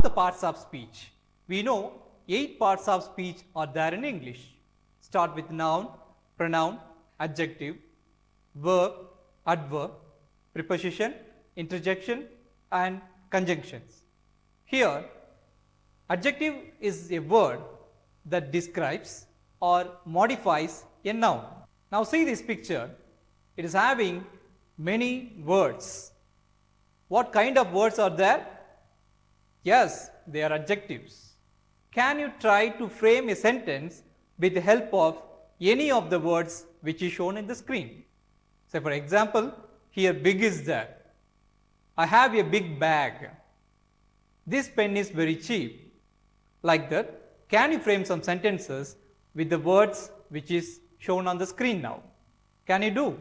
The parts of speech. We know 8 parts of speech are there in English. Start with noun, pronoun, adjective, verb, adverb, preposition, interjection and conjunctions. Here, adjective is a word that describes or modifies a noun. Now see this picture. It is having many words. What kind of words are there? Yes, they are adjectives. Can you try to frame a sentence with the help of any of the words which is shown in the screen? Say for example, here big is there. I have a big bag. This pen is very cheap. Like that, can you frame some sentences with the words which is shown on the screen now? Can you do?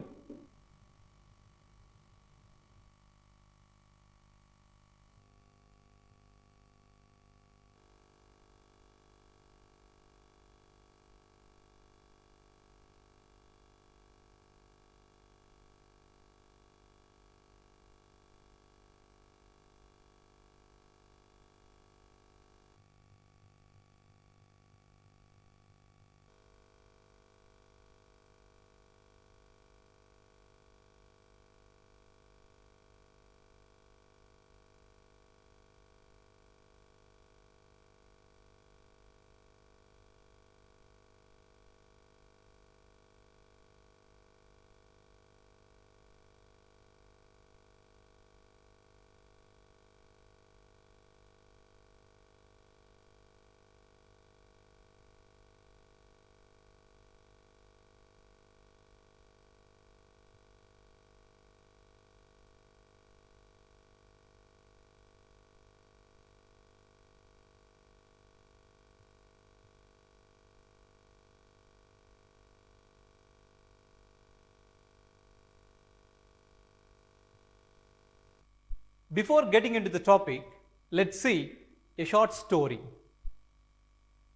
Before getting into the topic, let's see a short story.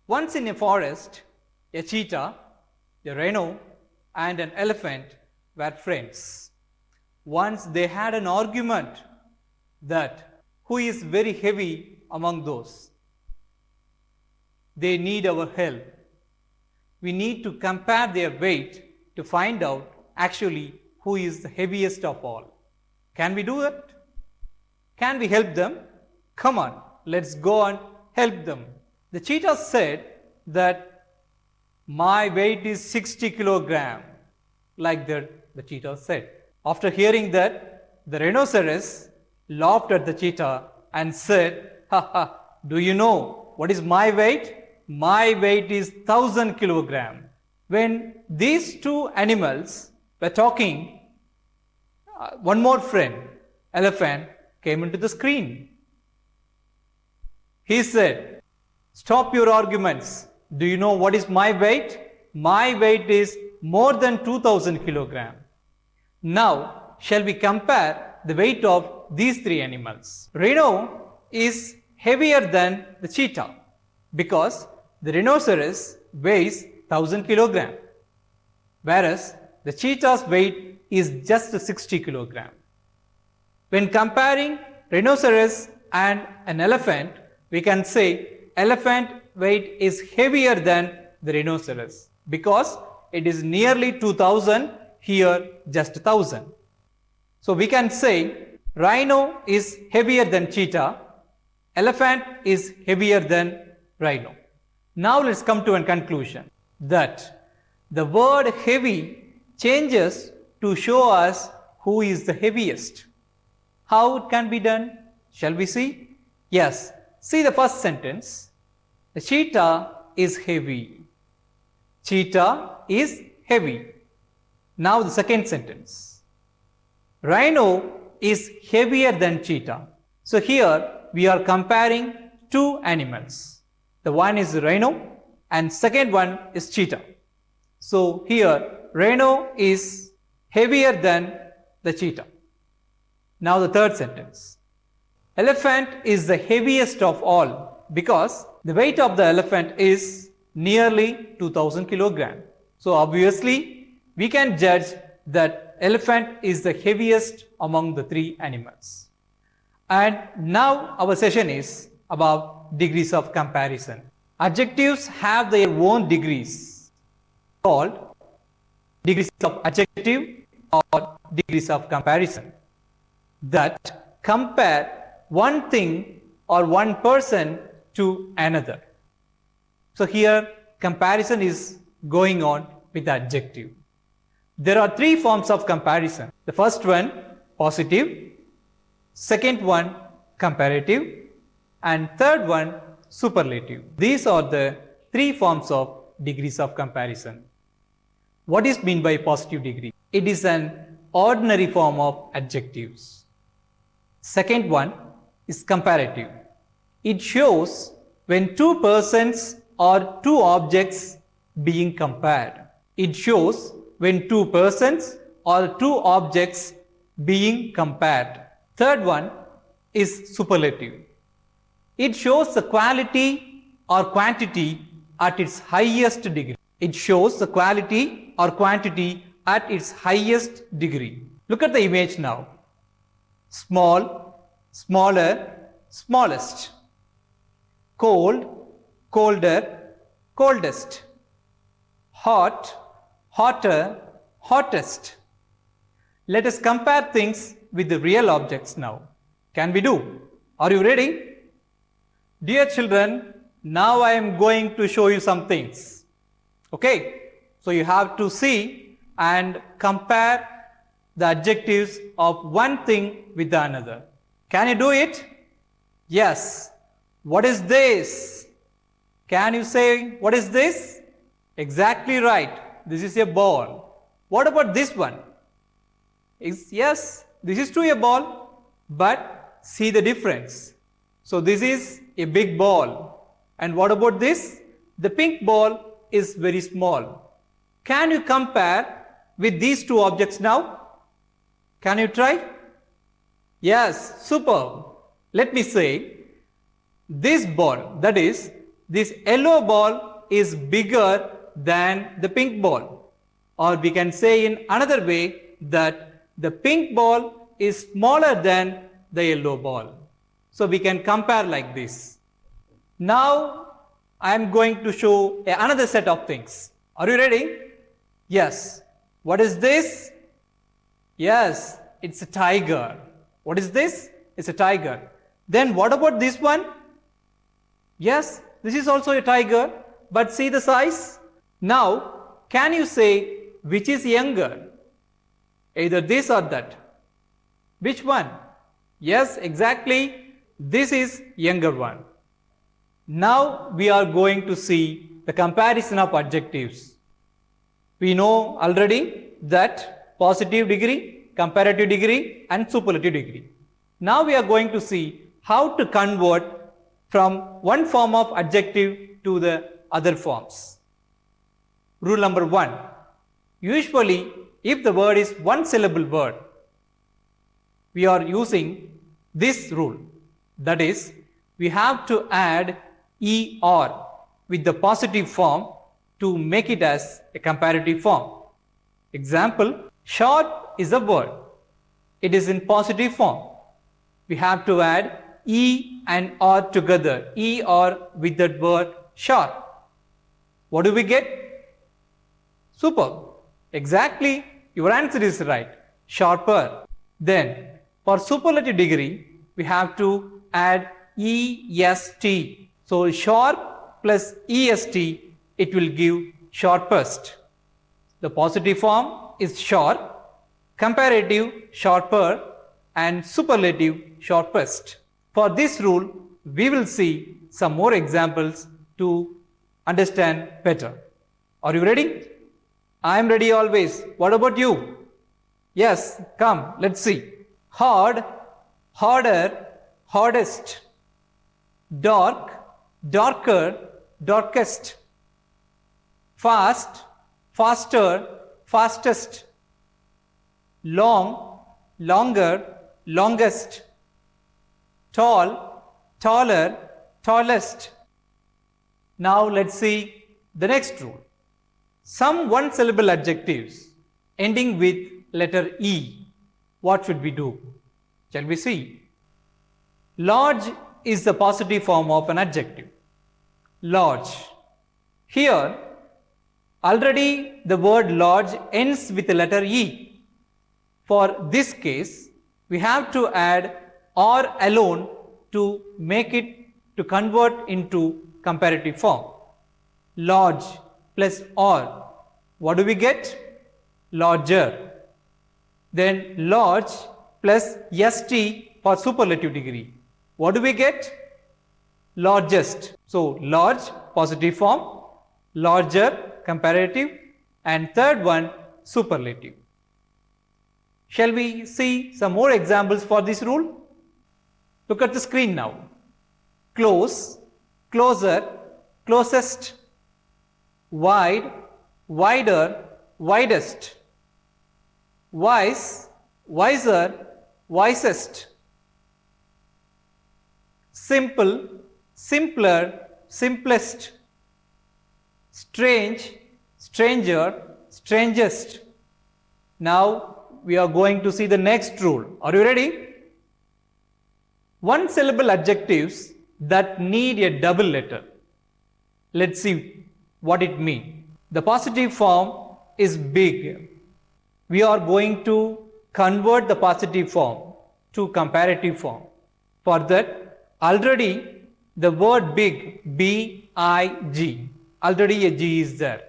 Once in a forest, a cheetah, a rhino, and an elephant were friends. Once they had an argument that who is very heavy among those. They need our help. We need to compare their weight to find out actually who is the heaviest of all. Can we do it? Can we help them? Come on, let's go and help them. The cheetah said that my weight is 60 kilogram. Like that, the cheetah said. After hearing that, the rhinoceros laughed at the cheetah and said, "Ha ha, do you know what is my weight? My weight is 1000 kilogram. When these two animals were talking, one more friend, elephant, came into the screen. He said, "Stop your arguments. Do you know what is my weight? My weight is more than 2000 kilogram. Now, shall we compare the weight of these three animals?" Rhino is heavier than the cheetah because the rhinoceros weighs 1000 kilogram, whereas the cheetah's weight is just 60 kilogram. When comparing rhinoceros and an elephant, we can say elephant weight is heavier than the rhinoceros because it is nearly 2000, here just 1000. So we can say rhino is heavier than cheetah, elephant is heavier than rhino. Now let's come to a conclusion that the word heavy changes to show us who is the heaviest. How it can be done? Shall we see? Yes. See the first sentence. The cheetah is heavy. Cheetah is heavy. Now the second sentence. Rhino is heavier than cheetah. So here we are comparing two animals. The one is rhino and second one is cheetah. So here rhino is heavier than the cheetah. Now the third sentence. Elephant is the heaviest of all because the weight of the elephant is nearly 2000 kilogram. So obviously we can judge that elephant is the heaviest among the three animals. And now our session is about degrees of comparison. Adjectives have their own degrees called degrees of adjective or degrees of comparison that compare one thing or one person to another. So here comparison is going on with the adjective. There are three forms of comparison. The first one positive, second one comparative, and third one superlative. These are the three forms of degrees of comparison. What is meant by positive degree? It is an ordinary form of adjectives. Second one is comparative. It shows when two persons or two objects being compared. It shows when two persons or two objects being compared. Third one is superlative. It shows the quality or quantity at its highest degree. It shows the quality or quantity at its highest degree. Look at the image now. Small, smaller, smallest. Cold, colder, coldest. Hot, hotter, hottest. Let us compare things with the real objects now. Can we do? Are you ready? Dear children, now I am going to show you some things. Okay? So you have to see and compare the adjectives of one thing with the another. Can you do it? Yes. What is this? Can you say what is this? Exactly right. This is a ball. What about this one? Yes, this is too a ball, but see the difference. So this is a big ball. And what about this? The pink ball is very small. Can you compare with these two objects now? Can you try? Yes, superb. Let me say, this ball, that is, this yellow ball is bigger than the pink ball. Or we can say in another way that the pink ball is smaller than the yellow ball. So we can compare like this. Now I am going to show another set of things. Are you ready? Yes. What is this? Yes, it's a tiger. What is this? It's a tiger. Then what about this one? Yes, this is also a tiger, but see the size? Now, can you say which is younger? Either this or that. Which one? Yes, exactly. This is younger one. Now we are going to see the comparison of adjectives. We know already that positive degree, comparative degree, and superlative degree. Now we are going to see how to convert from one form of adjective to the other forms. Rule number 1. Usually, if the word is one syllable word, we are using this rule. That is, we have to add ER with the positive form to make it as a comparative form. Example, short is a word. It is in positive form. We have to add E and R together, ER with that word short. What do we get? Superb. Exactly, your answer is right. Sharper. Then, for superlative degree, we have to add EST. So, sharp plus EST, it will give sharpest. The positive form is sharp, comparative sharper, and superlative sharpest. For this rule, we will see some more examples to understand better. Are you ready? I am ready always. What about you? Yes, come, let's see. Hard, harder, hardest. Dark, darker, darkest. Fast, faster, fastest. Long, longer, longest. Tall, taller, tallest. Now let's see the next rule. Some one syllable adjectives ending with letter E. What should we do? Shall we see? Large is the positive form of an adjective. Large. Here, already the word large ends with the letter E. For this case, we have to add or alone to make it to convert into comparative form. Large plus or. What do we get? Larger. Then large plus st for superlative degree. What do we get? Largest. So large positive form, larger comparative, and third one superlative. Shall we see some more examples for this rule? Look at the screen now. Close, closer, closest, wide, wider, widest, wise, wiser, wisest, simple, simpler, simplest, strange, stranger, strangest. Now we are going to see the next rule. Are you ready? One syllable adjectives that need a double letter. Let's see what it means. The positive form is big. We are going to convert the positive form to comparative form. For that, already the word big, B-I-G, already a G is there.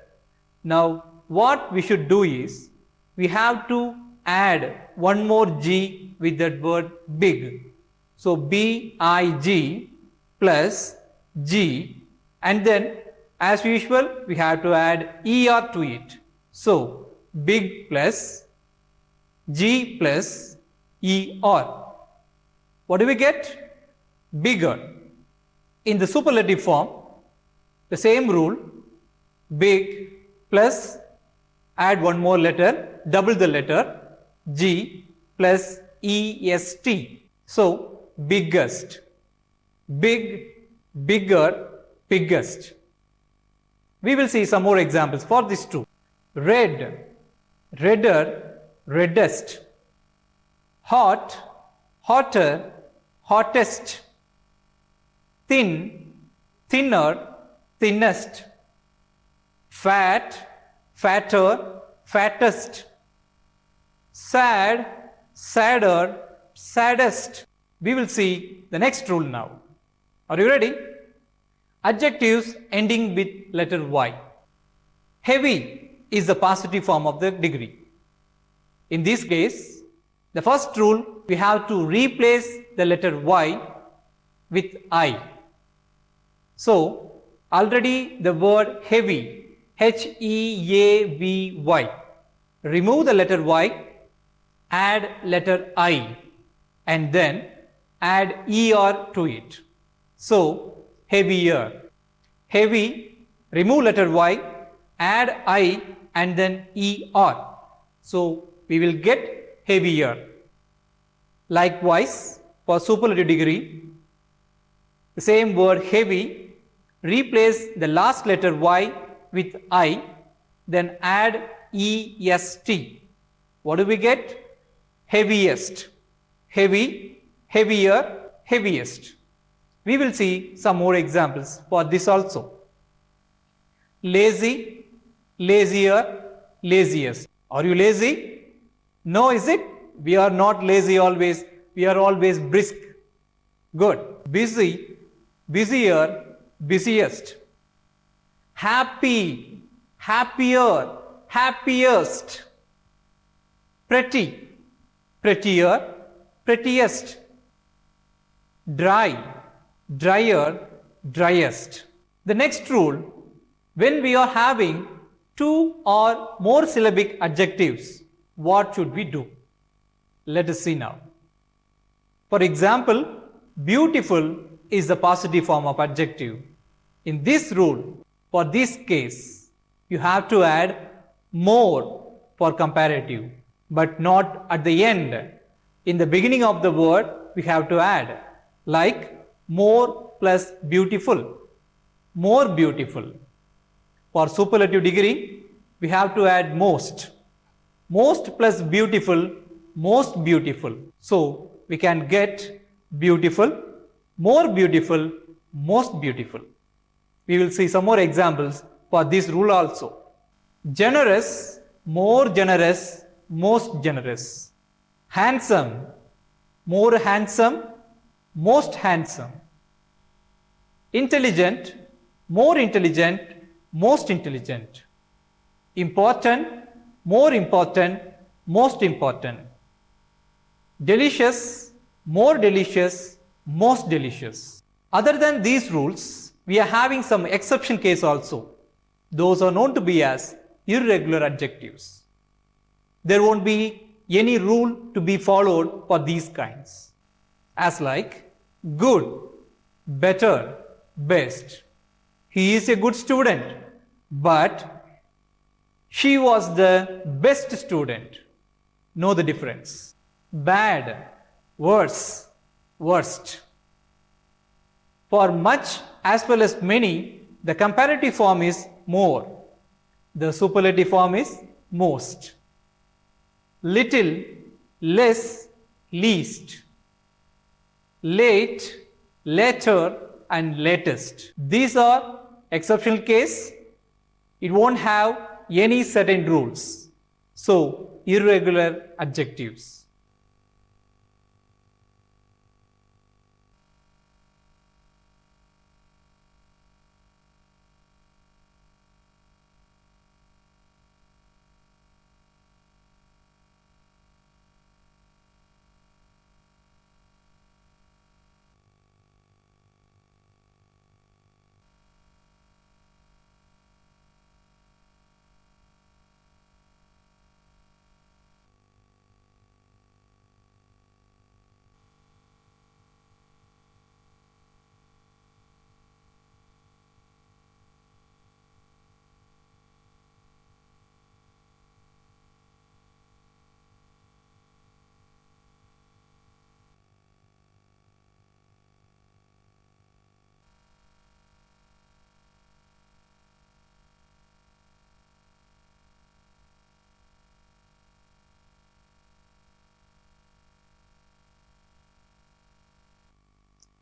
Now, what we should do is, we have to add one more G with that word big. So, B-I-G plus G, and then as usual we have to add ER to it. So, big plus G plus ER. What do we get? Bigger. In the superlative form, the same rule, big plus add one more letter, double the letter, G plus EST. So, biggest, big, bigger, biggest. We will see some more examples for this too. Red, redder, reddest. Hot, hotter, hottest. Thin, thinner, thinnest. Fat, fatter, fattest. Sad, sadder, saddest. We will see the next rule now. Are you ready? Adjectives ending with letter Y. Heavy is the positive form of the degree. In this case, the first rule, we have to replace the letter Y with I. So, already the word heavy, H-E-A-V-Y. Remove the letter Y, add letter I, and then add ER to it. So, heavier. Heavy, remove letter Y, add I, and then ER. So, we will get heavier. Likewise, for superlative degree, the same word heavy, replace the last letter Y with I, then add EST. What do we get? Heaviest. Heavy, heavier, heaviest. We will see some more examples for this also. Lazy, lazier, laziest. Are you lazy? No, is it? We are not lazy always. We are always brisk. Good. Busy, busier, busiest. Happy, happier, happiest. Pretty, prettier, prettiest. Dry, drier, driest. The next rule, when we are having two or more syllabic adjectives, what should we do? Let us see now. For example, beautiful is the positive form of adjective. In this rule, for this case, you have to add more for comparative, but not at the end. In the beginning of the word, we have to add, like more plus beautiful, more beautiful. For superlative degree, we have to add most. Most plus beautiful, most beautiful. So, we can get beautiful, more beautiful, most beautiful. We will see some more examples for this rule also. Generous, more generous, most generous. Handsome, more handsome, most handsome. Intelligent, more intelligent, most intelligent. Important, more important, most important. Delicious, more delicious, most delicious. Other than these rules, we are having some exception case also. Those are known to be as irregular adjectives. There won't be any rule to be followed for these kinds. As like good, better, best. He is a good student, but she was the best student. Know the difference. Bad, worse, worst. For much as well as many, the comparative form is more. The superlative form is most. Little, less, least. Late, later, and latest. These are exceptional case. It won't have any certain rules. So, irregular adjectives.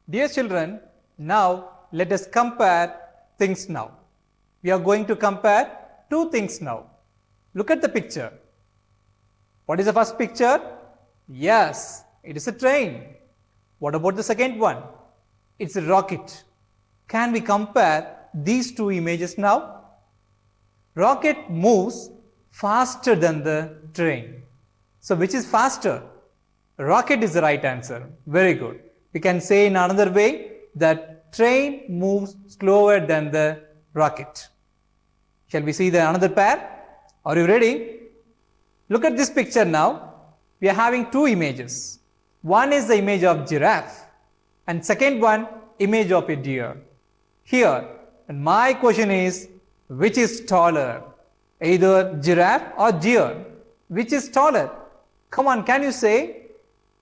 Dear children, now let us compare things now. We are going to compare two things now. Look at the picture. What is the first picture? Yes, it is a train. What about the second one? It's a rocket. Can we compare these two images now? Rocket moves faster than the train. So which is faster? Rocket is the right answer. Very good. We can say in another way that train moves slower than the rocket. Shall we see the another pair? Are you ready? Look at this picture now. We are having two images. One is the image of giraffe and second one image of a deer. Here, and my question is, which is taller? Either giraffe or deer. Which is taller? Come on, can you say?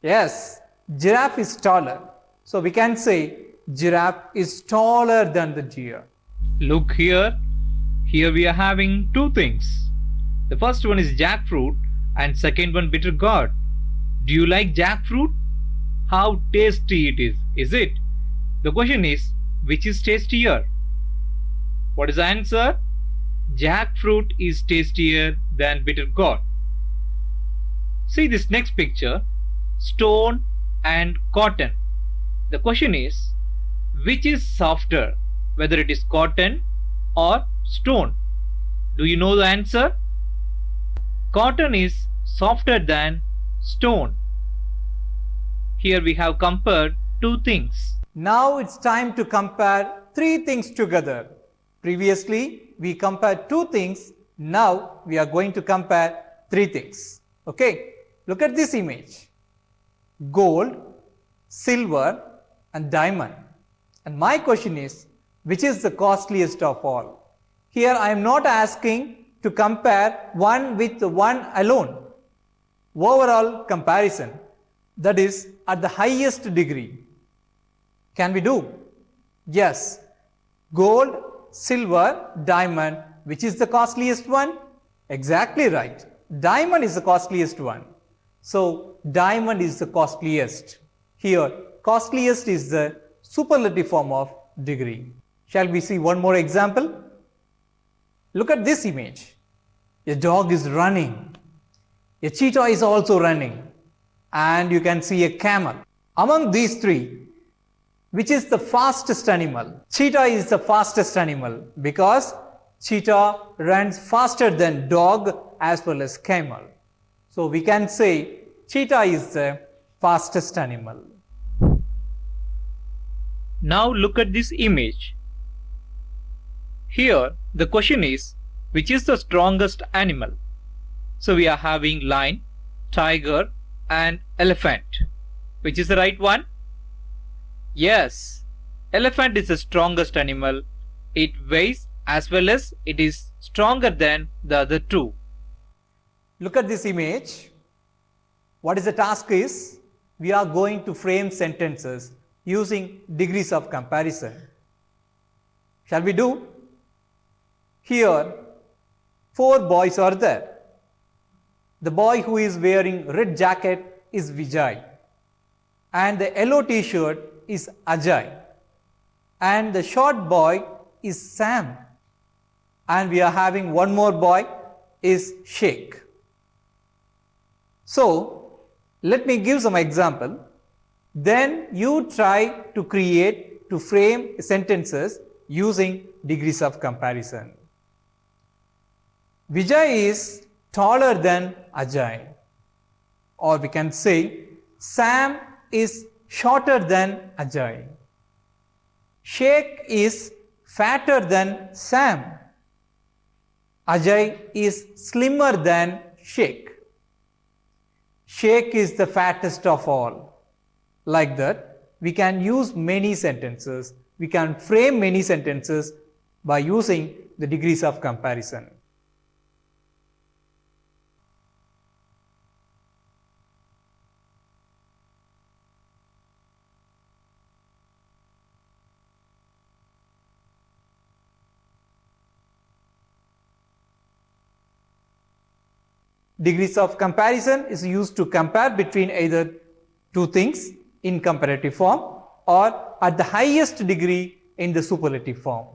Yes, giraffe is taller. So we can say giraffe is taller than the deer. Look here. Here we are having two things. The first one is jackfruit and second one bitter gourd. Do you like jackfruit? How tasty it is it? The question is, which is tastier? What is the answer? Jackfruit is tastier than bitter gourd. See this next picture, stone and cotton. The question is, which is softer, whether it is cotton or stone? Do you know the answer? Cotton is softer than stone. Here we have compared two things. Now it's time to compare three things together. Previously, we compared two things. Now we are going to compare three things. Okay, look at this image. Gold, silver, and diamond. And my question is, which is the costliest of all? Here I am not asking to compare one with one alone. Overall comparison, that is at the highest degree. Can we do? Yes. Gold, silver, diamond, which is the costliest one? Exactly right. Diamond is the costliest one. So diamond is the costliest. Here, costliest is the superlative form of degree. Shall we see one more example? Look at this image. A dog is running. A cheetah is also running. And you can see a camel. Among these three, which is the fastest animal? Cheetah is the fastest animal because cheetah runs faster than dog as well as camel. So we can say cheetah is the fastest animal. Now look at this image. Here the question is, which is the strongest animal? So we are having lion, tiger and elephant. Which is the right one? Yes, elephant is the strongest animal. It weighs as well as it is stronger than the other two. Look at this image. What is the task is? We are going to frame sentences using degrees of comparison. Shall we do? Here, 4 boys are there. The boy who is wearing red jacket is Vijay. And the yellow t-shirt is Ajay. And the short boy is Sam. And we are having one more boy is Sheikh. So, let me give some example. Then you try to frame sentences using degrees of comparison. Vijay is taller than Ajay. Or we can say Sam is shorter than Ajay. Sheikh is fatter than Sam. Ajay is slimmer than Sheikh. Sheikh is the fattest of all. Like that, we can use many sentences. We can frame many sentences by using the degrees of comparison. Degrees of comparison is used to compare between either two things in comparative form or at the highest degree in the superlative form.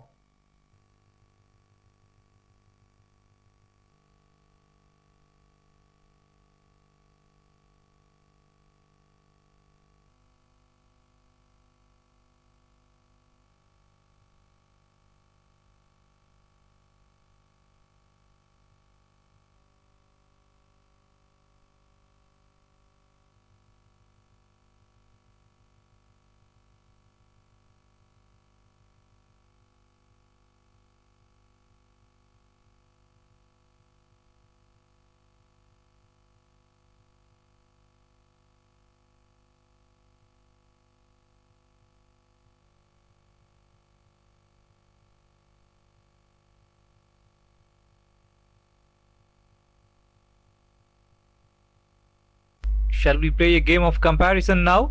Shall we play a game of comparison now?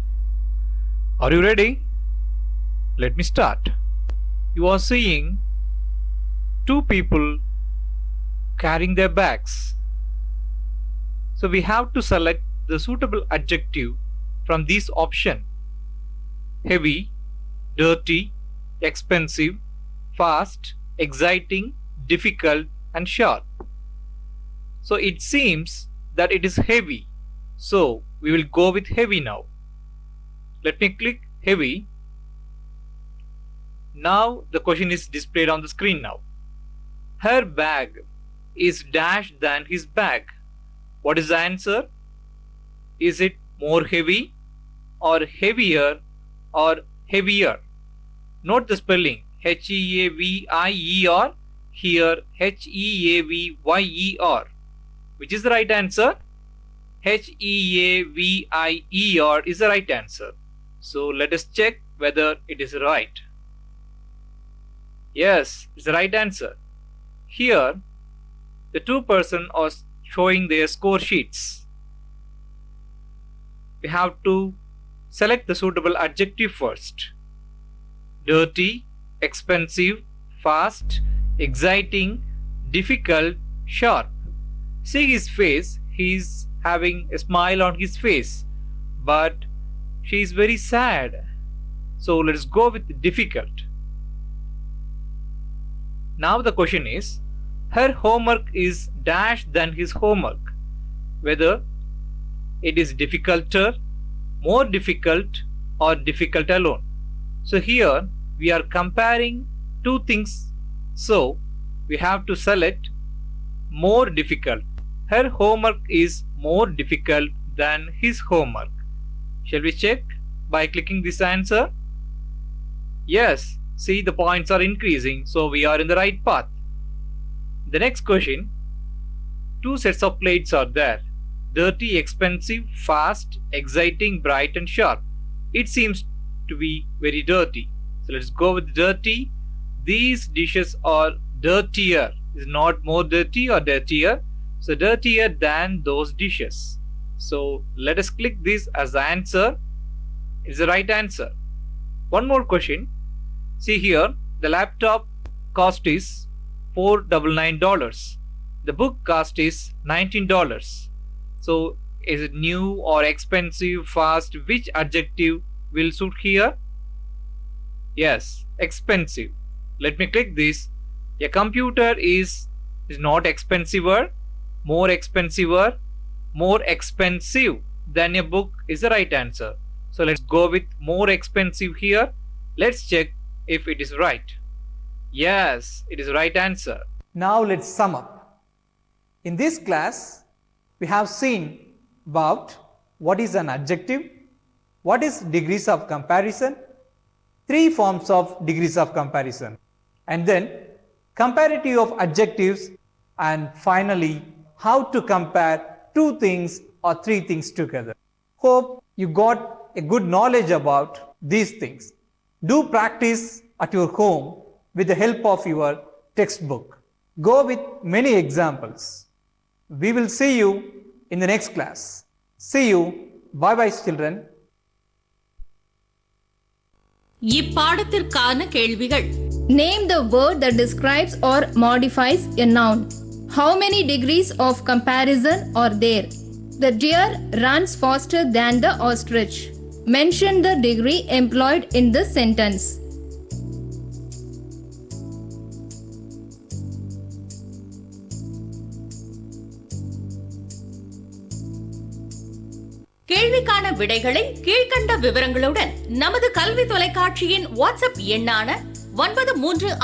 Are you ready? Let me start. You are seeing 2 people carrying their bags. So we have to select the suitable adjective from this option. Heavy, dirty, expensive, fast, exciting, difficult and sharp. So it seems that it is heavy. So we will go with heavy now. Let me click heavy. Now the question is displayed on the screen now. Her bag is dashed than his bag. What is the answer? Is it more heavy or heavier or heavier? Note the spelling H-E-A-V-I-E-R, here H-E-A-V-Y-E-R. Which is the right answer? H-E-A-V-I-E-R is the right answer. So let us check whether it is right. Yes, it's the right answer. Here, the 2 persons are showing their score sheets. We have to select the suitable adjective first. Dirty, expensive, fast, exciting, difficult, sharp. See his face, he's having a smile on his face, but she is very sad. So let's go with difficult. Now the question is, her homework is dash than his homework. Whether it is difficulter, more difficult, or difficult alone. So here we are comparing two things. So we have to select more difficult. Her homework is more difficult than his homework. Shall we check by clicking this answer? Yes, see the points are increasing, so we are in the right path. The next question, two sets of plates are there. Dirty, expensive, fast, exciting, bright and sharp. It seems to be very dirty. So let's go with dirty. These dishes are dirtier. Is not more dirty or dirtier. So dirtier than those dishes. So let us click this as the answer. It's the right answer. One more question. See here, the laptop cost is $499. The book cost is $19. So is it new or expensive, fast? Which adjective will suit here? Yes, expensive. Let me click this. A computer is not expensiver, more expensiver, more expensive than a book is the right answer. So let's go with more expensive here. Let's check if it is right. Yes, it is the right answer. Now let's sum up. In this class, we have seen about what is an adjective, what is degrees of comparison, three forms of degrees of comparison, and then comparative of adjectives, and finally how to compare two things or three things together. Hope you got a good knowledge about these things. Do practice at your home with the help of your textbook. Go with many examples. We will see you in the next class. See you. Bye bye children. இப்பாடத்திற்கான கேள்விகள். Name the word that describes or modifies a noun. How many degrees of comparison are there? The deer runs faster than the ostrich. Mention the degree employed in the sentence. கேள்விக்கான விடைகளை கீழ்க்கண்ட விவரங்களுடன் நமது கல்வி தொலைக்காட்சியின் WhatsApp எண்ணான 93